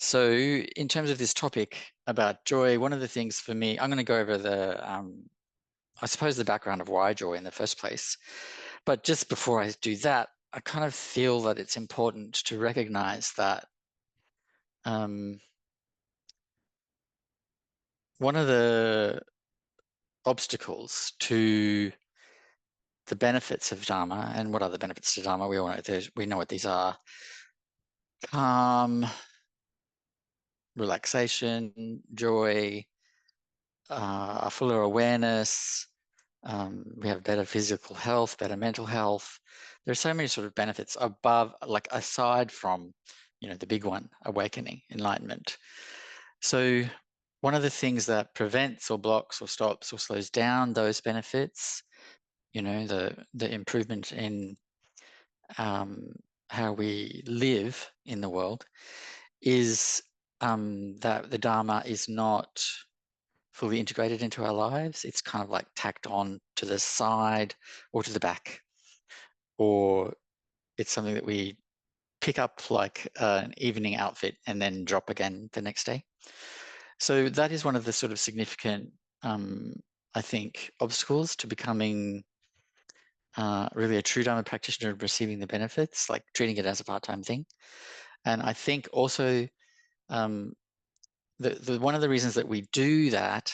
So in terms of this topic about joy, one of the things for me, I'm going to go over I suppose the background of why joy in the first place. But just before I do that, I kind of feel that it's important to recognize that one of the obstacles to the benefits of Dharma, and what are the benefits to Dharma? We know what these are: calm, relaxation, joy, a fuller awareness. We have better physical health, better mental health. There are so many sort of benefits above, like aside from, the big one, awakening, enlightenment. So one of the things that prevents or blocks or stops or slows down those benefits, the improvement in how we live in the world, is that the Dharma is not fully integrated into our lives. It's kind of like tacked on to the side or to the back, or it's something that we pick up like an evening outfit and then drop again the next day. So that is one of the sort of significant, I think, obstacles to becoming really a true Dharma practitioner and receiving the benefits, like treating it as a part-time thing. And I think also one of the reasons that we do that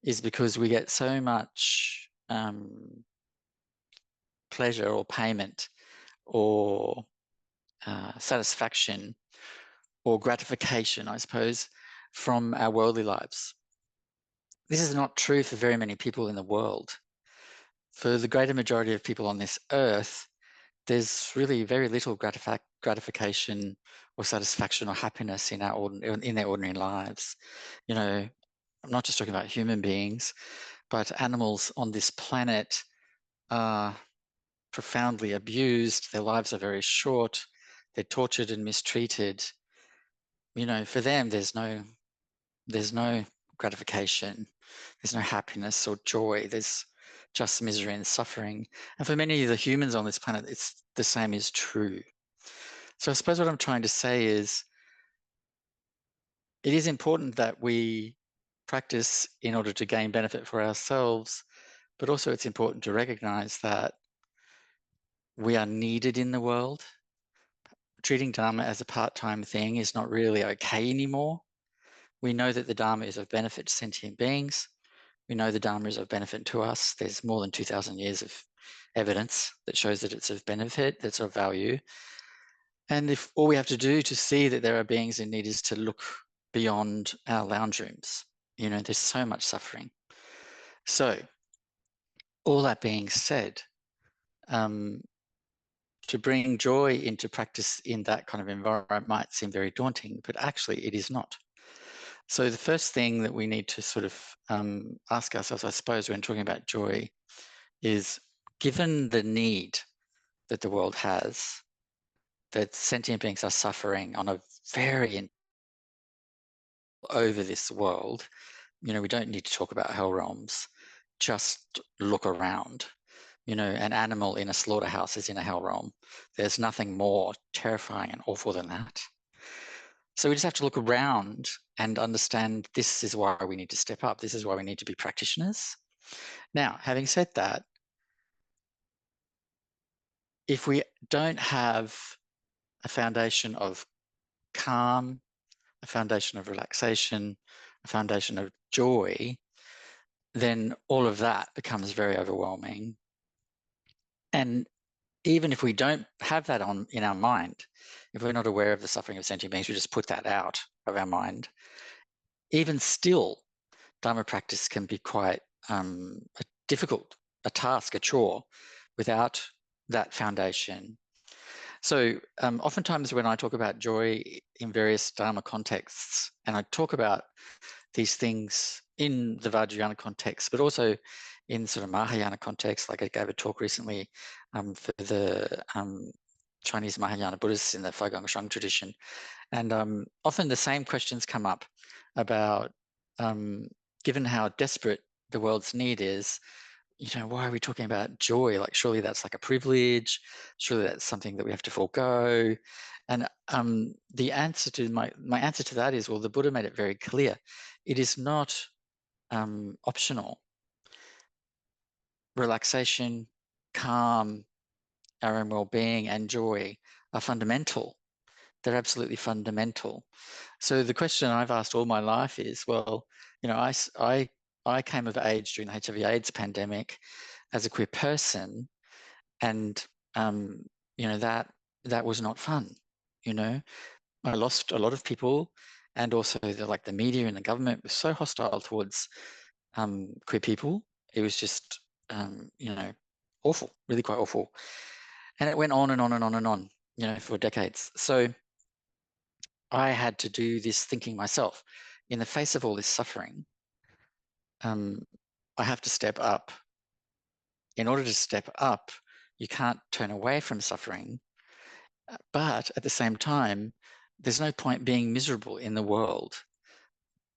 is because we get so much pleasure or payment or satisfaction or gratification, I suppose, from our worldly lives. This is not true for very many people in the world. For the greater majority of people on this earth, there's really very little gratification or satisfaction or happiness in their ordinary lives. I'm not just talking about human beings, but animals on this planet are profoundly abused. Their lives are very short. They're tortured and mistreated. For them, there's no gratification. There's no happiness or joy. There's just misery and suffering. And for many of the humans on this planet, it's the same is true. So I suppose what I'm trying to say is it is important that we practice in order to gain benefit for ourselves, but also it's important to recognize that we are needed in the world. Treating Dharma as a part-time thing is not really okay anymore. We know that the Dharma is of benefit to sentient beings. We know the Dharma is of benefit to us. There's more than 2,000 years of evidence that shows that it's of benefit, that's of value. And if all we have to do to see that there are beings in need is to look beyond our lounge rooms, there's so much suffering. So all that being said, to bring joy into practice in that kind of environment might seem very daunting, but actually it is not. So the first thing that we need to sort of ask ourselves, I suppose, when talking about joy is, given the need that the world has, that sentient beings are suffering on a very over this world, we don't need to talk about hell realms. Just look around. An animal in a slaughterhouse is in a hell realm. There's nothing more terrifying and awful than that. So we just have to look around and understand this is why we need to step up. This is why we need to be practitioners. Now, having said that, if we don't have a foundation of calm, a foundation of relaxation, a foundation of joy, then all of that becomes very overwhelming. And even if we don't have that in our mind, if we're not aware of the suffering of sentient beings, we just put that out of our mind, even still, Dharma practice can be quite difficult, a task, a chore, without that foundation. So oftentimes when I talk about joy in various Dharma contexts, and I talk about these things in the Vajrayana context, but also in sort of Mahayana context, like I gave a talk recently for the Chinese Mahayana Buddhists in the Fagong Shang tradition. And often the same questions come up about, given how desperate the world's need is, why are we talking about joy? Like, surely that's like a privilege. Surely that's something that we have to forego. And the answer to my answer to that is, well, the Buddha made it very clear. It is not optional. Relaxation, calm, our own well-being, and joy are fundamental. They're absolutely fundamental. So the question I've asked all my life is, well, I came of age during the HIV/AIDS pandemic as a queer person, and that was not fun. I lost a lot of people, and also the media and the government was so hostile towards queer people. It was just awful, really quite awful, and it went on and on and on and on, for decades. So I had to do this thinking myself. In the face of all this suffering, I have to step up. In order to step up, you can't turn away from suffering, but at the same time, there's no point being miserable in the world.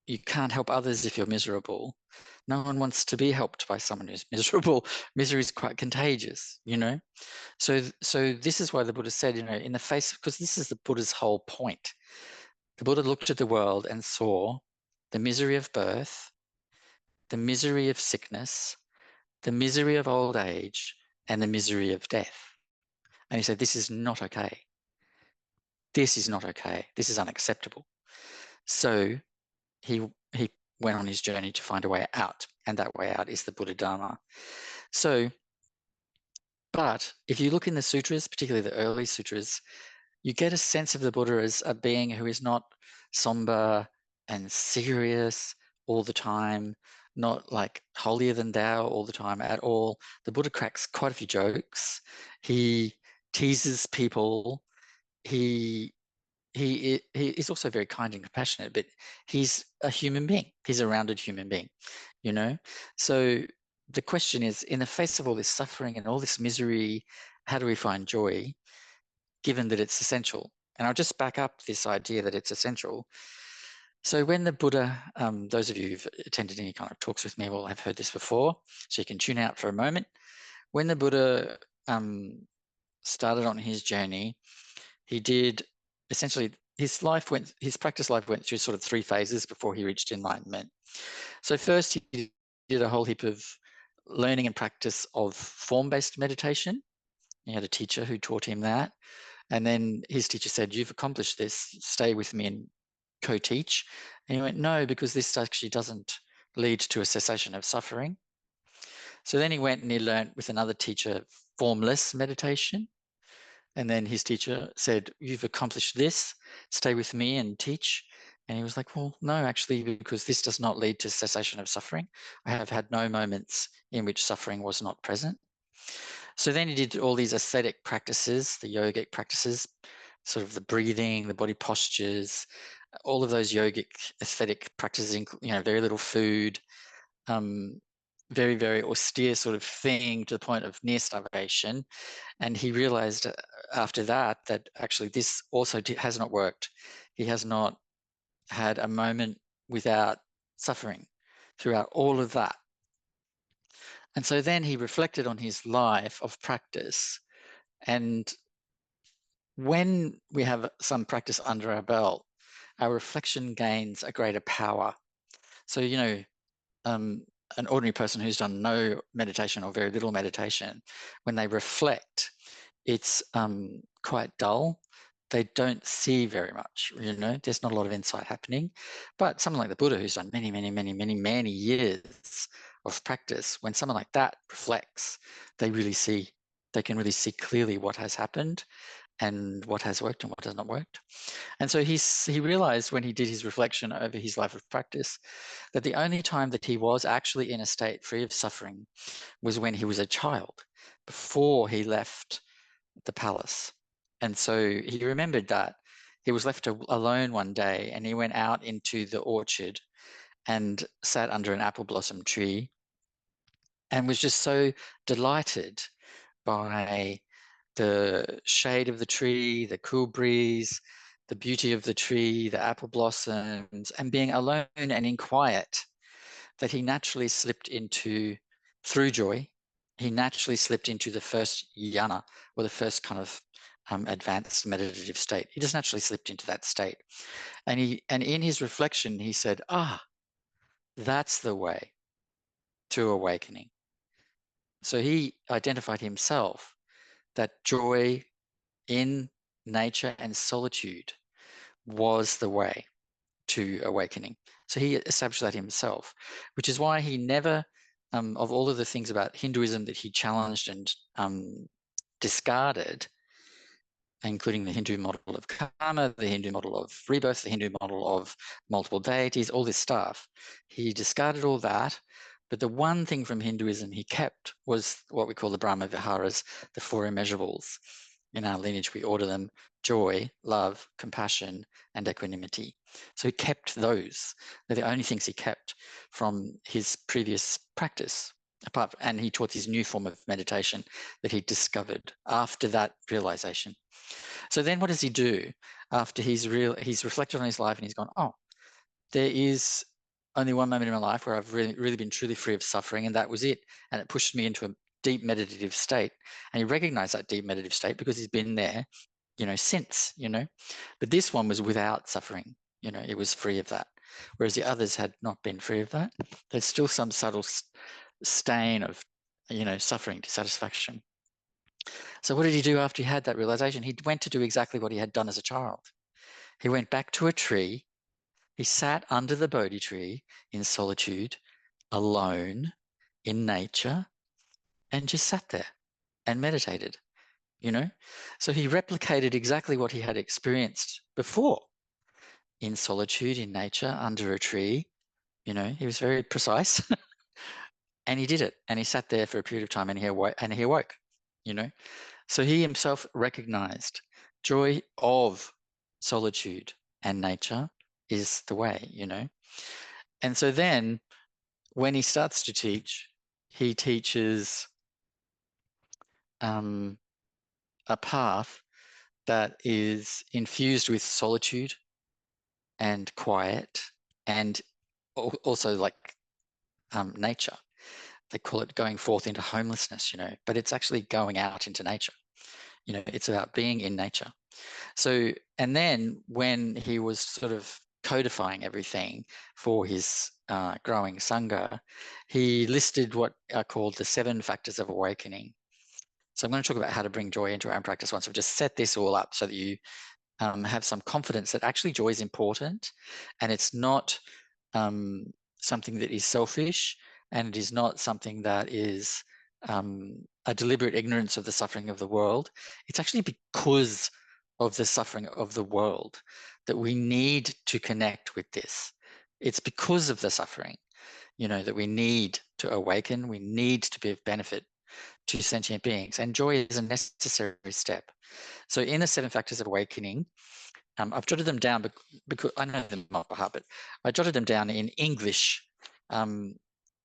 You can't help others if you're miserable. No one wants to be helped by someone who's miserable. Misery is quite contagious, So this is why the Buddha said, in the face, because this is the Buddha's whole point. The Buddha looked at the world and saw the misery of birth, the misery of sickness, the misery of old age, and the misery of death. And he said, this is not okay. This is not okay. This is unacceptable. So he went on his journey to find a way out, and that way out is the Buddha Dharma. So, but if you look in the sutras, particularly the early sutras, you get a sense of the Buddha as a being who is not somber and serious all the time, not like holier than thou all the time at all. The Buddha cracks quite a few jokes. He teases people. He is also very kind and compassionate, but he's a human being. He's a rounded human being, So the question is, in the face of all this suffering and all this misery, how do we find joy, given that it's essential? And I'll just back up this idea that it's essential. So when the Buddha, those of you who've attended any kind of talks with me will have heard this before, so you can tune out for a moment. When the Buddha started on his journey, he did essentially, his practice life went through sort of 3 phases before he reached enlightenment. So first he did a whole heap of learning and practice of form-based meditation. He had a teacher who taught him that. And then his teacher said, you've accomplished this, stay with me and co-teach. And he went, no, because this actually doesn't lead to a cessation of suffering. So then he went and he learned with another teacher formless meditation. And then his teacher said, you've accomplished this, stay with me and teach. And he was like, well, no, actually, because this does not lead to cessation of suffering. I have had no moments in which suffering was not present. So then he did all these ascetic practices, the yogic practices, sort of the breathing, the body postures, all of those yogic aesthetic practices, very little food, very, very austere sort of thing to the point of near starvation. And he realized after that actually this also has not worked. He has not had a moment without suffering throughout all of that. And so then he reflected on his life of practice. And when we have some practice under our belt, our reflection gains a greater power. So, an ordinary person who's done no meditation or very little meditation, when they reflect, it's quite dull. They don't see very much, there's not a lot of insight happening. But someone like the Buddha, who's done many, many, many, many, many years of practice, when someone like that reflects, they can really see clearly what has happened and what has worked and what has not worked. And so he realized when he did his reflection over his life of practice that the only time that he was actually in a state free of suffering was when he was a child, before he left the palace. And so he remembered that he was left alone one day, and he went out into the orchard and sat under an apple blossom tree and was just so delighted by the shade of the tree, the cool breeze, the beauty of the tree, the apple blossoms, and being alone and in quiet, that he naturally slipped into, through joy, he naturally slipped into the first jhana, or the first kind of advanced meditative state. He just naturally slipped into that state. And in his reflection, he said, that's the way to awakening. So he identified himself that joy in nature and solitude was the way to awakening. So he established that himself, which is why he never, of all of the things about Hinduism that he challenged and discarded, including the Hindu model of karma, the Hindu model of rebirth, the Hindu model of multiple deities, all this stuff, he discarded all that. But the one thing from Hinduism he kept was what we call the Brahma Viharas, the four immeasurables. In our lineage, we order them: joy, love, compassion, and equanimity. So he kept those. They're the only things he kept from his previous practice. And he taught his new form of meditation that he discovered after that realization. So then what does he do after he's reflected on his life and he's gone, there is only one moment in my life where I've really been truly free of suffering, and that was it. And it pushed me into a deep meditative state. And he recognized that deep meditative state because he's been there, since, But this one was without suffering, it was free of that. Whereas the others had not been free of that. There's still some subtle stain of, suffering, dissatisfaction. So what did he do after he had that realization? He went to do exactly what he had done as a child. He went back to a tree. He sat under the Bodhi tree in solitude, alone, in nature, and just sat there and meditated, So he replicated exactly what he had experienced before, in solitude, in nature, under a tree. He was very precise. And he did it. And he sat there for a period of time, and he awoke, So he himself recognized joy of solitude and nature is the way, And so then when he starts to teach, he teaches a path that is infused with solitude and quiet, and also like nature. They call it going forth into homelessness, but it's actually going out into nature. It's about being in nature. So, and then when he was sort of codifying everything for his growing Sangha, he listed what are called the 7 factors of awakening. So I'm going to talk about how to bring joy into our own practice once we've just set this all up so that you have some confidence that actually joy is important, and it's not something that is selfish, and it is not something that is a deliberate ignorance of the suffering of the world. It's actually because of the suffering of the world that we need to connect with this. It's because of the suffering, that we need to awaken, we need to be of benefit to sentient beings, and joy is a necessary step. So in the 7 factors of awakening, I've jotted them down because I know them off by heart, but I jotted them down in English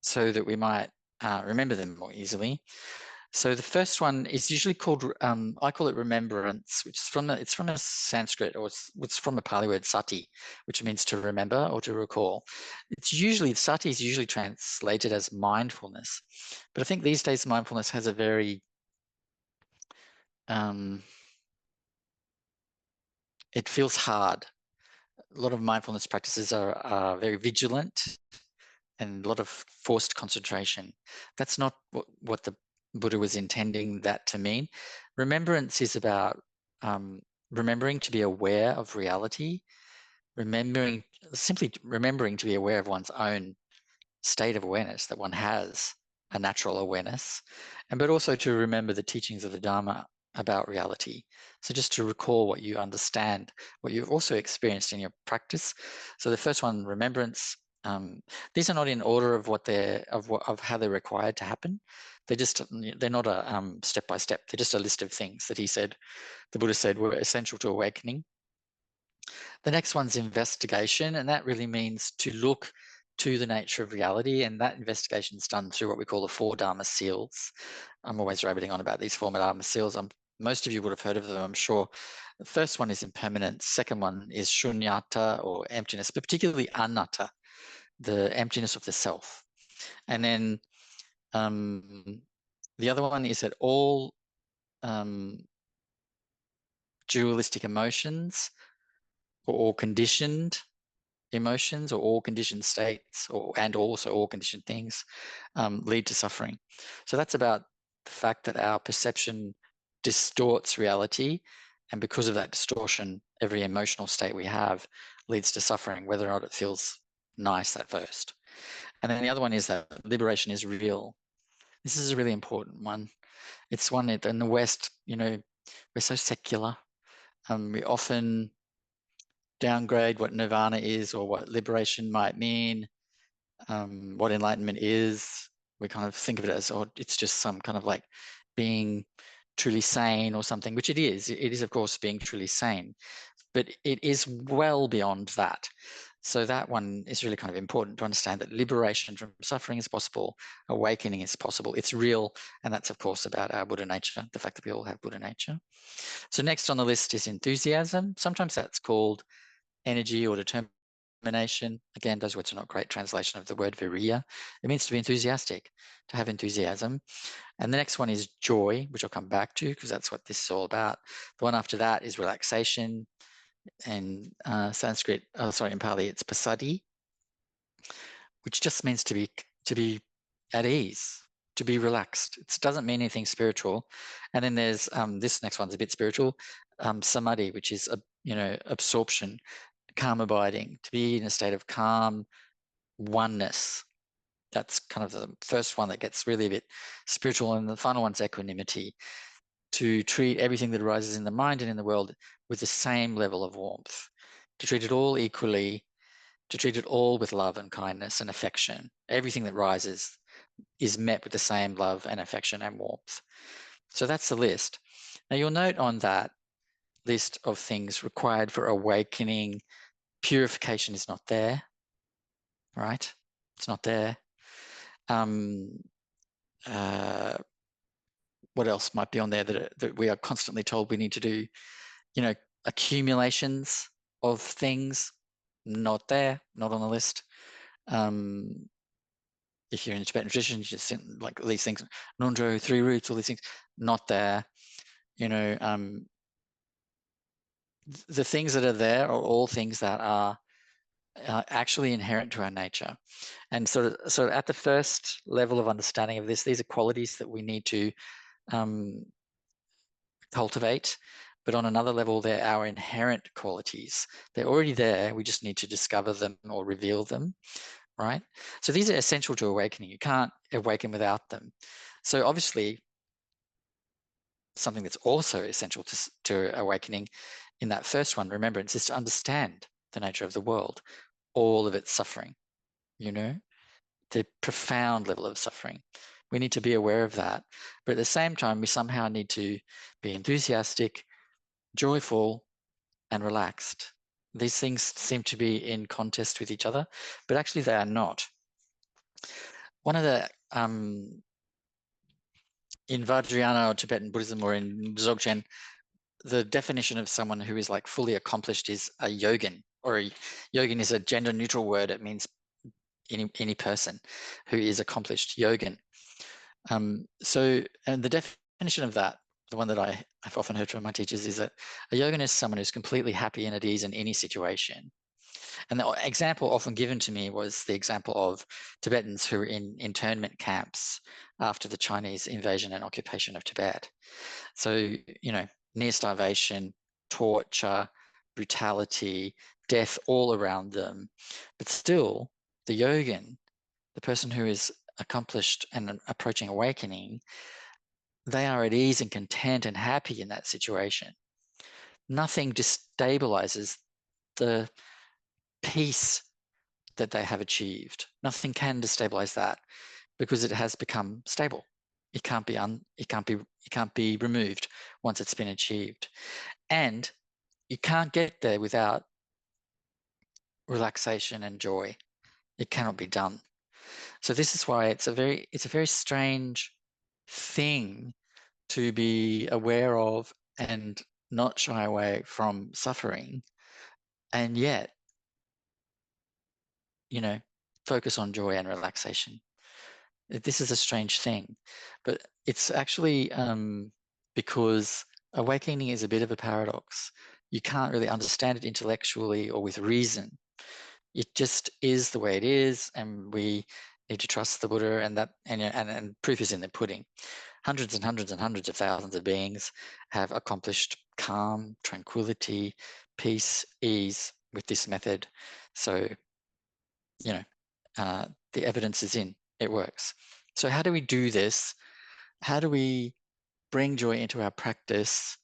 so that we might remember them more easily. So the first one is usually called, I call it remembrance, which is from a Sanskrit, or it's from a Pali word sati, which means to remember or to recall. Sati is usually translated as mindfulness, but I think these days mindfulness has a very it feels hard. A lot of mindfulness practices are very vigilant and a lot of forced concentration. That's not what the Buddha was intending that to mean. Remembrance is about remembering to be aware of reality, simply remembering to be aware of one's own state of awareness, that one has a natural awareness, but also to remember the teachings of the Dharma about reality. So just to recall what you understand, what you've also experienced in your practice. So the first one, remembrance. These are not in order of of how they're required to happen. They're not a step by step. They're just a list of things that the Buddha said were essential to awakening. The next one's investigation, and that really means to look to the nature of reality, and that investigation is done through what we call the 4 Dharma seals. I'm always rabbiting on about these 4 Dharma seals. Most of you would have heard of them, I'm sure. The first one is impermanence. Second one is shunyata, or emptiness, but particularly anatta, the emptiness of the self. And then The other one is that all dualistic emotions, or all conditioned emotions, or all conditioned states, and also all conditioned things, lead to suffering. So that's about the fact that our perception distorts reality, and because of that distortion, every emotional state we have leads to suffering, whether or not it feels nice at first. And then the other one is that liberation is real. This is a really important one. It's one that in the West, we're so secular. We often downgrade what nirvana is, or what liberation might mean, what enlightenment is. We kind of think of it as, oh, it's just some kind of like being truly sane or something, which it is. It is, of course, being truly sane, but it is well beyond that. So that one is really kind of important to understand, that liberation from suffering is possible, awakening is possible, it's real, and that's, of course, about our Buddha nature, the fact that we all have Buddha nature. So next on the list is enthusiasm. Sometimes that's called energy or determination. Again, those words are not great translation of the word viriya. It means to be enthusiastic, to have enthusiasm. And the next one is joy, which I'll come back to because that's what this is all about. The one after that is relaxation. And Sanskrit, in Pali, it's passaddhi, which just means to be at ease, to be relaxed. It doesn't mean anything spiritual. And then there's this next one's a bit spiritual, samadhi, which is absorption, calm abiding, to be in a state of calm oneness. That's kind of the first one that gets really a bit spiritual, and the final one's equanimity, to treat everything that arises in the mind and in the world with the same level of warmth, to treat it all equally, to treat it all with love and kindness and affection. Everything that rises is met with the same love and affection and warmth. So that's the list. Now you'll note on that list of things required for awakening, purification is not there, right? It's not there. What else might be on there that we are constantly told we need to do? Accumulations of things, not there, not on the list. If you're in the Tibetan tradition, you just think like these things, Nondro, 3 roots, all these things, not there. The things that are there are all things that are actually inherent to our nature. And so at the first level of understanding of this, these are qualities that we need to cultivate. But on another level, they're our inherent qualities. They're already there. We just need to discover them or reveal them, right? So these are essential to awakening. You can't awaken without them. So obviously, something that's also essential to awakening in that first one, remembrance, is to understand the nature of the world, all of its suffering, the profound level of suffering. We need to be aware of that. But at the same time, we somehow need to be enthusiastic, joyful, and relaxed. These things seem to be in contest with each other, but actually they are not. One of the in Vajrayana or Tibetan Buddhism, or in Dzogchen, the definition of someone who is like fully accomplished is a yogin, or a yogin is a gender neutral word. It means any person who is accomplished, yogin. And the definition of that, the one that I've often heard from my teachers, is that a yogin is someone who's completely happy and at ease in any situation. And the example often given to me was the example of Tibetans who were in internment camps after the Chinese invasion and occupation of Tibet. So, near starvation, torture, brutality, death all around them. But still, the yogin, the person who is accomplished and approaching awakening, they are at ease and content and happy in that situation. Nothing destabilizes the peace that they have achieved. Nothing can destabilize that, because it has become stable. It can't be removed once it's been achieved. And you can't get there without relaxation and joy. It cannot be done. So this is why it's a very strange thing to be aware of and not shy away from suffering, and yet, focus on joy and relaxation. This is a strange thing, but it's actually because awakening is a bit of a paradox. You can't really understand it intellectually or with reason. It just is the way it is, and we need to trust the Buddha, and proof is in the pudding. Hundreds and hundreds and hundreds of thousands of beings have accomplished calm, tranquility, peace, ease with this method. So, the evidence is in, it works. So how do we do this? How do we bring joy into our practice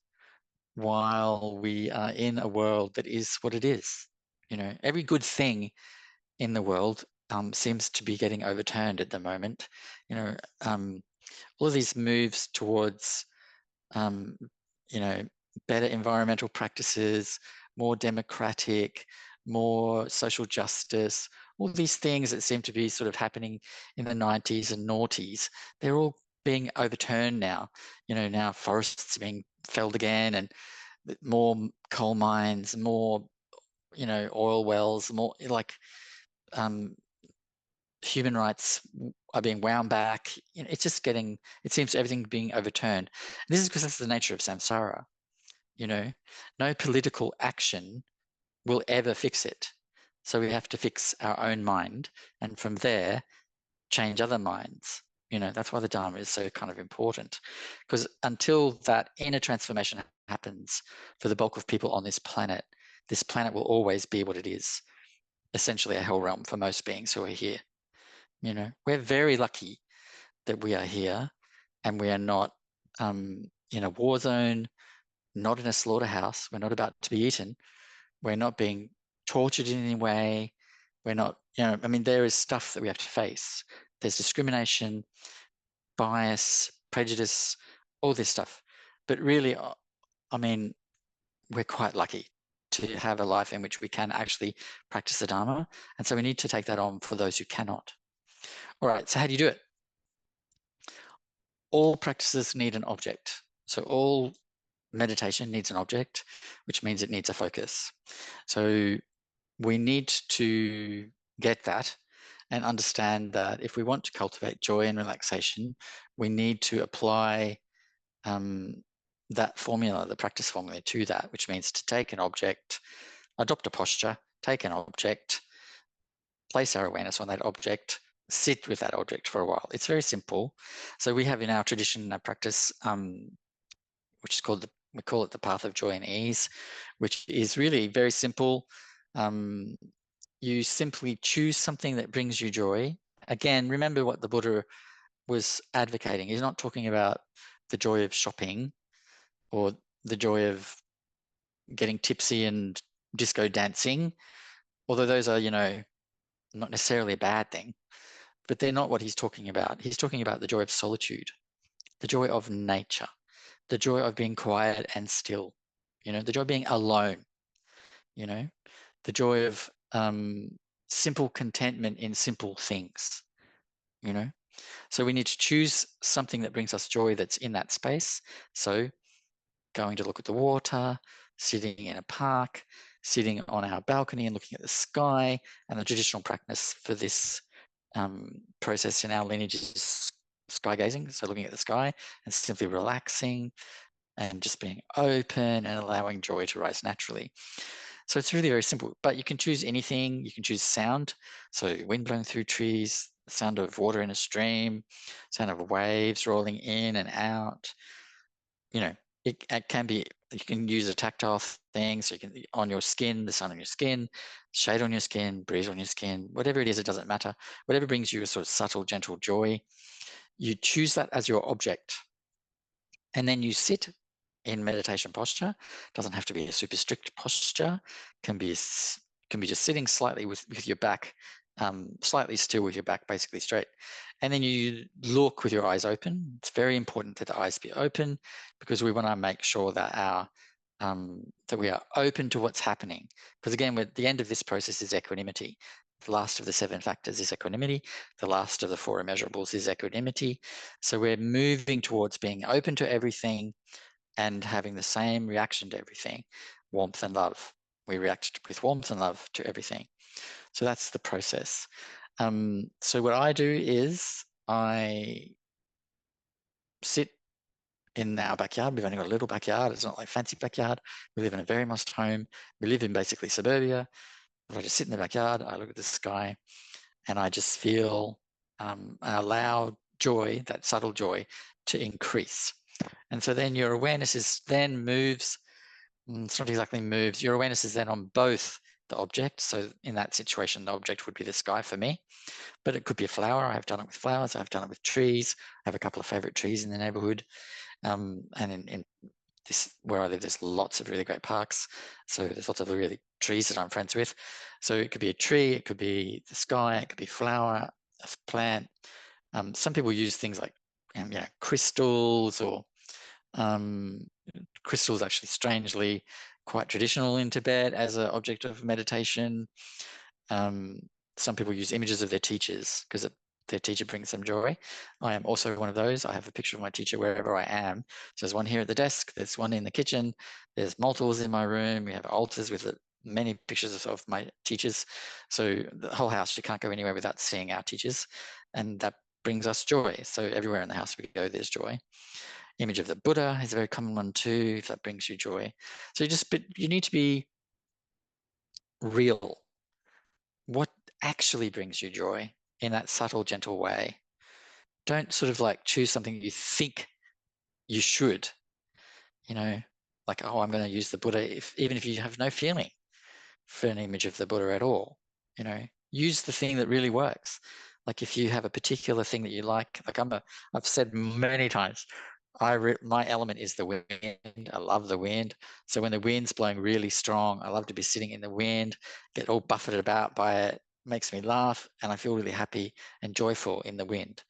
while we are in a world that is what it is? Every good thing in the world seems to be getting overturned at the moment. All of these moves towards um, better environmental practices, more democratic, more social justice, all these things that seem to be sort of happening in the 90s and noughties, they're all being overturned now. Now forests are being felled again, and more coal mines, more, oil wells, more like human rights are being wound back. It's just it seems everything being overturned. And this is because that's the nature of samsara. No political action will ever fix it. So we have to fix our own mind, and from there, change other minds. That's why the Dharma is so kind of important, because until that inner transformation happens for the bulk of people on this planet will always be what it is, essentially a hell realm for most beings who are here. We're very lucky that we are here, and we are not in a war zone, not in a slaughterhouse. We're not about to be eaten. We're not being tortured in any way. We're not, there is stuff that we have to face. There's discrimination, bias, prejudice, all this stuff. But really, we're quite lucky to have a life in which we can actually practice the Dharma. And so we need to take that on for those who cannot. All right, so how do you do it? All practices need an object. So all meditation needs an object, which means it needs a focus. So we need to get that and understand that if we want to cultivate joy and relaxation, we need to apply that formula, the practice formula, to that, which means to take an object, adopt a posture, take an object, place our awareness on that object, sit with that object for a while. It's very simple. So we have in our tradition a practice which is we call it the path of joy and ease, which is really very simple. You simply choose something that brings you joy. Again, remember what the Buddha was advocating. He's not talking about the joy of shopping or the joy of getting tipsy and disco dancing, although those are, not necessarily a bad thing, but they're not what he's talking about. He's talking about the joy of solitude, the joy of nature, the joy of being quiet and still, the joy of being alone, the joy of simple contentment in simple things, So we need to choose something that brings us joy that's in that space. So going to look at the water, sitting in a park, sitting on our balcony and looking at the sky. And the traditional practice for this process in our lineage is sky gazing, so looking at the sky and simply relaxing and just being open and allowing joy to rise naturally. So it's really very simple, but you can choose anything. You can choose sound, so wind blowing through trees, the sound of water in a stream, sound of waves rolling in and out. It can be, you can use a tactile thing, so you can, on your skin, the sun on your skin, shade on your skin, breeze on your skin, whatever it is, it doesn't matter. Whatever brings you a sort of subtle, gentle joy, you choose that as your object. And then you sit in meditation posture. Doesn't have to be a super strict posture. Can be just sitting slightly with your back, slightly still with your back basically straight. And then you look with your eyes open. It's very important that the eyes be open, because we want to make sure that that we are open to what's happening. Because again, the end of this process is equanimity. The last of the 7 factors is equanimity. The last of the 4 immeasurables is equanimity. So we're moving towards being open to everything and having the same reaction to everything, warmth and love. We react with warmth and love to everything. So that's the process. So what I do is I sit in our backyard. We've only got a little backyard. It's not like fancy backyard. We live in a very modest home. We live in basically suburbia. But I just sit in the backyard. I look at the sky, and I just feel allow joy, that subtle joy, to increase. And so then your awareness is then moves. It's not exactly moves. Your awareness is then on both the object. So in that situation, the object would be the sky for me, but it could be a flower. I've done it with flowers. I've done it with trees. I have a couple of favorite trees in the neighborhood. And in this, where I live, there's lots of really great parks. So there's lots of really trees that I'm friends with. So it could be a tree, it could be the sky, it could be a flower, a plant. Some people use things like crystals, or crystals actually strangely quite traditional in Tibet as an object of meditation. Some people use images of their teachers because their teacher brings them joy. I am also one of those. I have a picture of my teacher wherever I am. So there's one here at the desk, there's one in the kitchen, there's multiples in my room. We have altars with many pictures of my teachers. So the whole house, you can't go anywhere without seeing our teachers. And that brings us joy. So everywhere in the house we go, there's joy. Image of the Buddha is a very common one too, if that brings you joy. So you need to be real. What actually brings you joy in that subtle, gentle way? Don't sort of like choose something you think you should, like, oh, I'm going to use the Buddha, even if you have no feeling for an image of the Buddha at all. Use the thing that really works. Like if you have a particular thing that you like I've said many times, my element is the wind. I love the wind. So when the wind's blowing really strong, I love to be sitting in the wind, get all buffeted about by it. Makes me laugh, and I feel really happy and joyful in the wind.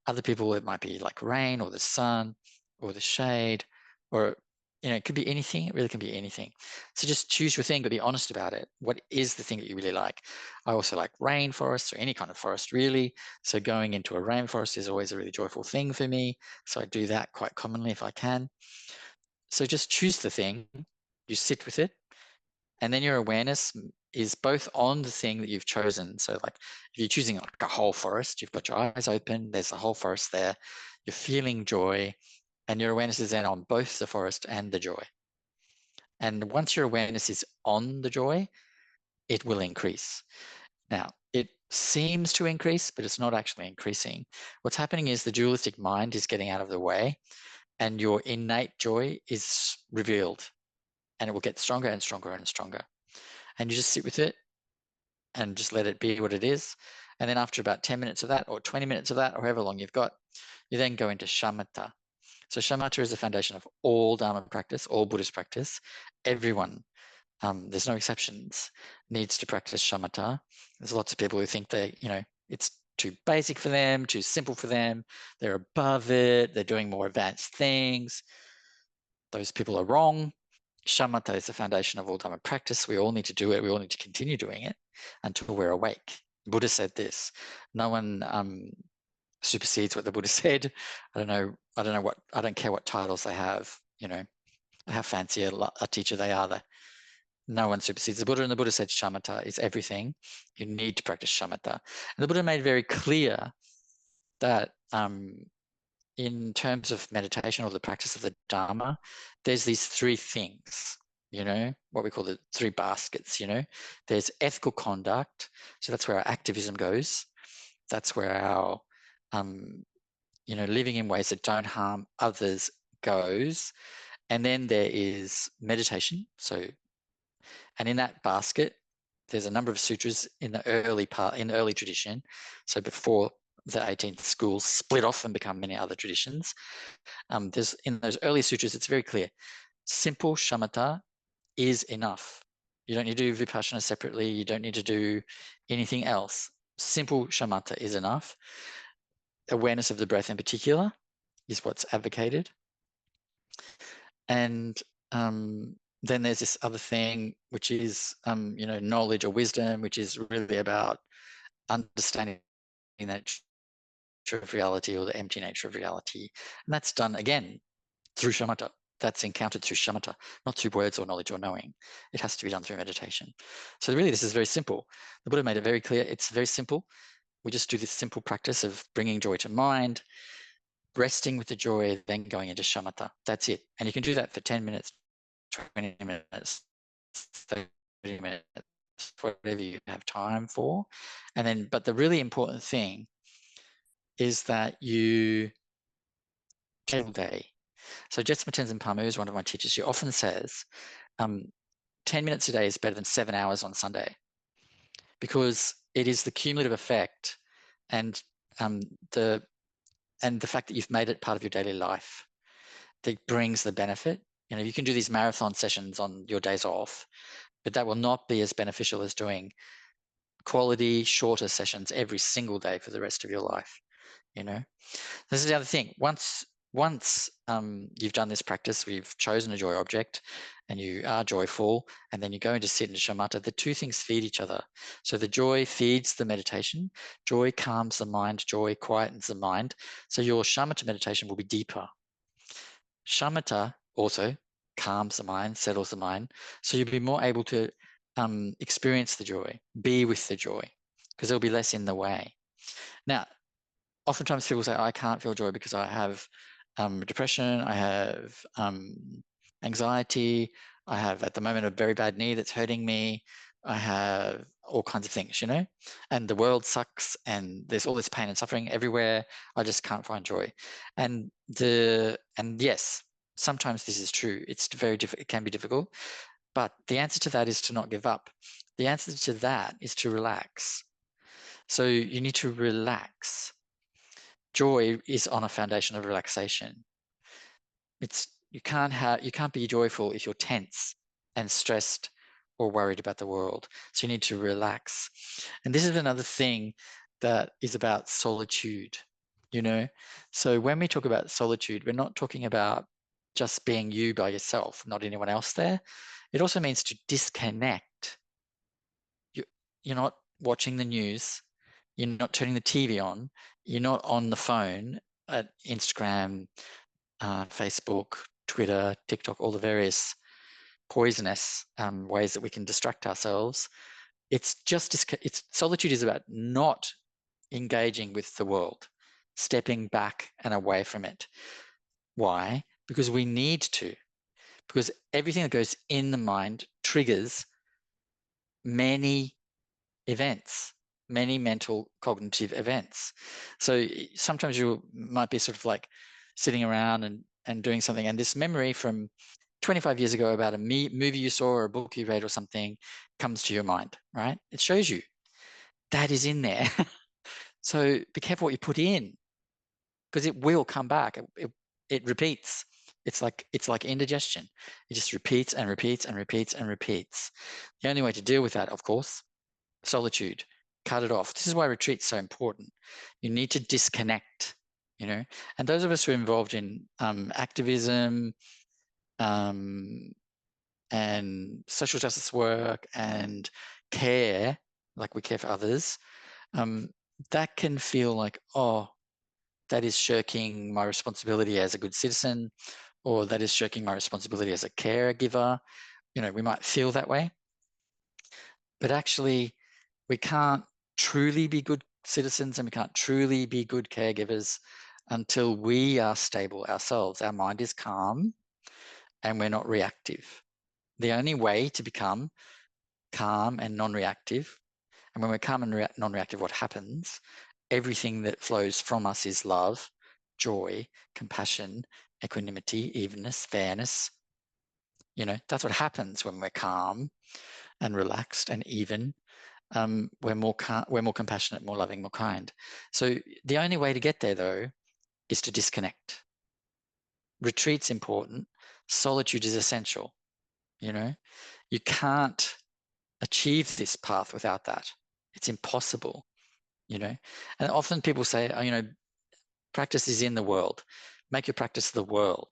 Other people, it might be like rain or the sun or the shade, or it could be anything. It really can be anything. So just choose your thing, but be honest about it. What is the thing that you really like? I also like rainforests, or any kind of forest really. So going into a rainforest is always a really joyful thing for me. So I do that quite commonly if I can. So just choose the thing, you sit with it, and then your awareness is both on the thing that you've chosen. So like if you're choosing like a whole forest, you've got your eyes open, there's a whole forest there, you're feeling joy, and your awareness is then on both the forest and the joy. And once your awareness is on the joy, it will increase. Now, it seems to increase, but it's not actually increasing. What's happening is the dualistic mind is getting out of the way, and your innate joy is revealed, and it will get stronger and stronger and stronger. And you just sit with it and just let it be what it is. And then after about 10 minutes of that, or 20 minutes of that, or however long you've got, you then go into shamata. So shamata is the foundation of all Dharma practice, all Buddhist practice. Everyone, there's no exceptions, needs to practice shamata. There's lots of people who think it's too basic for them, too simple for them. They're above it. They're doing more advanced things. Those people are wrong. Shamatha is the foundation of all Dharma practice. We all need to do it. We all need to continue doing it until we're awake. Buddha said this. No one supersedes what the Buddha said. I don't care what titles they have, how fancy a teacher they are. No one supersedes the Buddha, and the Buddha said shamatha is everything. You need to practice shamatha. And the Buddha made very clear that in terms of meditation or the practice of the Dharma, there's these three things, what we call the three baskets, There's ethical conduct. So that's where our activism goes. That's where our, living in ways that don't harm others goes. And then there is meditation. And in that basket, there's a number of sutras in the early tradition. So before the 18th schools split off and become many other traditions. There's in those early sutras, it's very clear. Simple shamatha is enough. You don't need to do vipassana separately. You don't need to do anything else. Simple shamatha is enough. Awareness of the breath in particular is what's advocated. And then there's this other thing, which is, knowledge or wisdom, which is really about understanding the nature of reality or the empty nature of reality. And that's done, again, through shamatha. That's encountered through shamatha, not through words or knowledge or knowing. It has to be done through meditation. So really, this is very simple. The Buddha made it very clear. It's very simple. We just do this simple practice of bringing joy to mind, resting with the joy, then going into shamatha. That's it. And you can do that for 10 minutes, 20 minutes, 30 minutes, whatever you have time for. And then, but the really important thing is that you all day. So Jetsunma Tenzin Palmo is one of my teachers. She often says, 10 minutes a day is better than 7 hours on Sunday, because it is the cumulative effect and the fact that you've made it part of your daily life that brings the benefit. You know, you can do these marathon sessions on your days off, but that will not be as beneficial as doing quality, shorter sessions every single day for the rest of your life. You know, this is the other thing. Once you've done this practice, we've chosen a joy object and you are joyful, and then you go into sit and shamatha, the two things feed each other. So the joy feeds the meditation, joy calms the mind, joy quietens the mind. So your shamatha meditation will be deeper. Shamatha also calms the mind, settles the mind. So you'll be more able to experience the joy, be with the joy, because there'll be less in the way. Now, oftentimes people say, I can't feel joy because I have depression, I have anxiety, I have at the moment a very bad knee that's hurting me, I have all kinds of things, you know, and the world sucks and there's all this pain and suffering everywhere. I just can't find joy. And yes, sometimes this is true. It's very difficult. It can be difficult, but the answer to that is to not give up. The answer to that is to relax. So you need to relax. Joy is on a foundation of relaxation. You can't be joyful if you're tense and stressed or worried about the world. So you need to relax. And this is another thing that is about solitude, you know. So when we talk about solitude, we're not talking about just being you by yourself, not anyone else there. It also means to disconnect. You're not watching the news, you're not turning the TV on, you're not on the phone at Instagram, Facebook, Twitter, TikTok, all the various poisonous ways that we can distract ourselves. Solitude is about not engaging with the world, stepping back and away from it. Why? Because we need to. Because everything that goes in the mind triggers many events, many mental cognitive events. So sometimes you might be sort of like sitting around and doing something, and this memory from 25 years ago about a movie you saw or a book you read or something comes to your mind, right? It shows you that is in there. So be careful what you put in, because it will come back. It repeats. It's like indigestion. It just repeats and repeats and repeats and repeats. The only way to deal with that, of course, solitude, cut it off. This is why retreat's so important. You need to disconnect, you know. And those of us who are involved in activism and social justice work and care, like we care for others, that can feel like, oh, that is shirking my responsibility as a good citizen, or that is shirking my responsibility as a caregiver. You know, we might feel that way, but actually we can't truly be good citizens and we can't truly be good caregivers until we are stable ourselves. Our mind is calm and we're not reactive. The only way to become calm and non-reactive, and when we're calm and non-reactive, what happens? Everything that flows from us is love, joy, compassion, equanimity, evenness, fairness. You know, that's what happens when we're calm and relaxed and even. We're more compassionate, more loving, more kind. So the only way to get there, though, is to disconnect. Retreat's important. Solitude is essential. You know, you can't achieve this path without that. It's impossible. You know, and often people say, oh, you know, practice is in the world. Make your practice the world.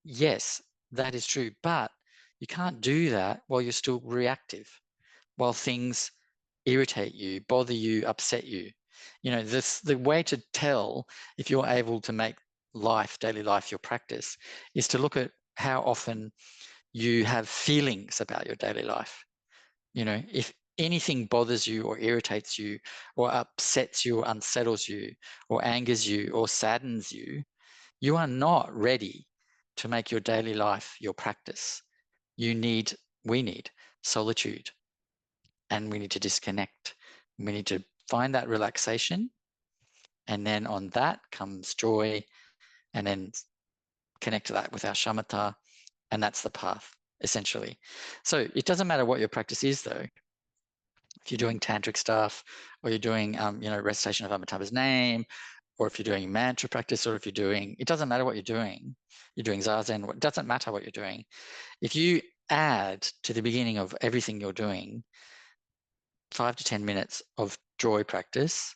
Yes, that is true, but you can't do that while you're still reactive, while things irritate you, bother you, upset you. You know, the way to tell if you're able to make daily life, your practice, is to look at how often you have feelings about your daily life. You know, anything bothers you or irritates you or upsets you or unsettles you or angers you or saddens you, you are not ready to make your daily life your practice. We need solitude, and we need to disconnect. We need to find that relaxation, and then on that comes joy, and then connect to that with our shamata, and that's the path, essentially. So it doesn't matter what your practice is, though. If you're doing tantric stuff, or you're doing, recitation of Amitabha's name, or if you're doing mantra practice, or if you're doing, it doesn't matter what you're doing zazen, it doesn't matter what you're doing. If you add to the beginning of everything you're doing 5 to 10 minutes of joy practice,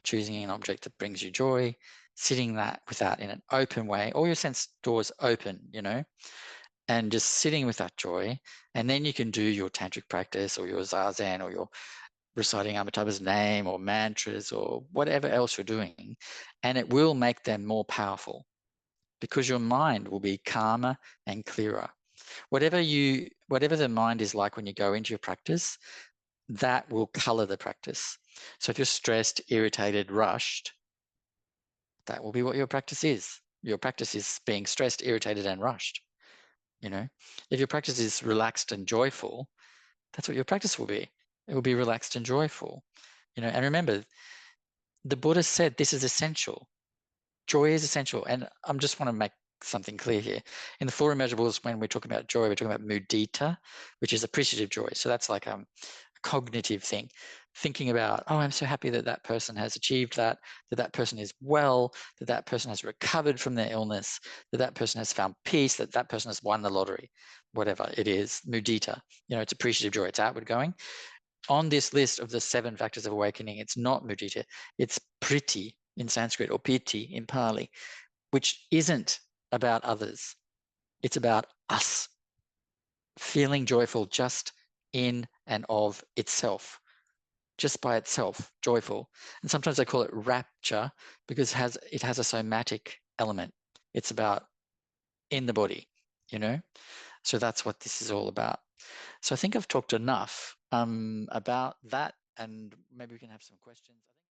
choosing an object that brings you joy, sitting with that in an open way, all your sense doors open, and just sitting with that joy, and then you can do your tantric practice or your zazen or your reciting Amitabha's name or mantras or whatever else you're doing, and it will make them more powerful because your mind will be calmer and clearer. Whatever the mind is like when you go into your practice, that will color the practice. So if you're stressed, irritated, rushed, that will be what your practice is. Your practice is being stressed, irritated, and rushed. If your practice is relaxed and joyful, that's what your practice will be. It will be relaxed and joyful. And remember, the Buddha said this is essential. Joy is essential. And I just want to make something clear here. In the Four Immeasurables, when we're talking about joy, we're talking about mudita, which is appreciative joy. So that's like a cognitive thing. Thinking about, oh, I'm so happy that that person has achieved that that person is well, that that person has recovered from their illness, that that person has found peace, that that person has won the lottery, whatever it is, mudita. It's appreciative joy. It's outward going. On this list of the 7 factors of awakening, it's not mudita, it's priti in Sanskrit or piti in Pali, which isn't about others. It's about us feeling joyful just in and of itself, just by itself, joyful. And sometimes they call it rapture because it has a somatic element. It's about in the body, So that's what this is all about. So I think I've talked enough about that, and maybe we can have some questions.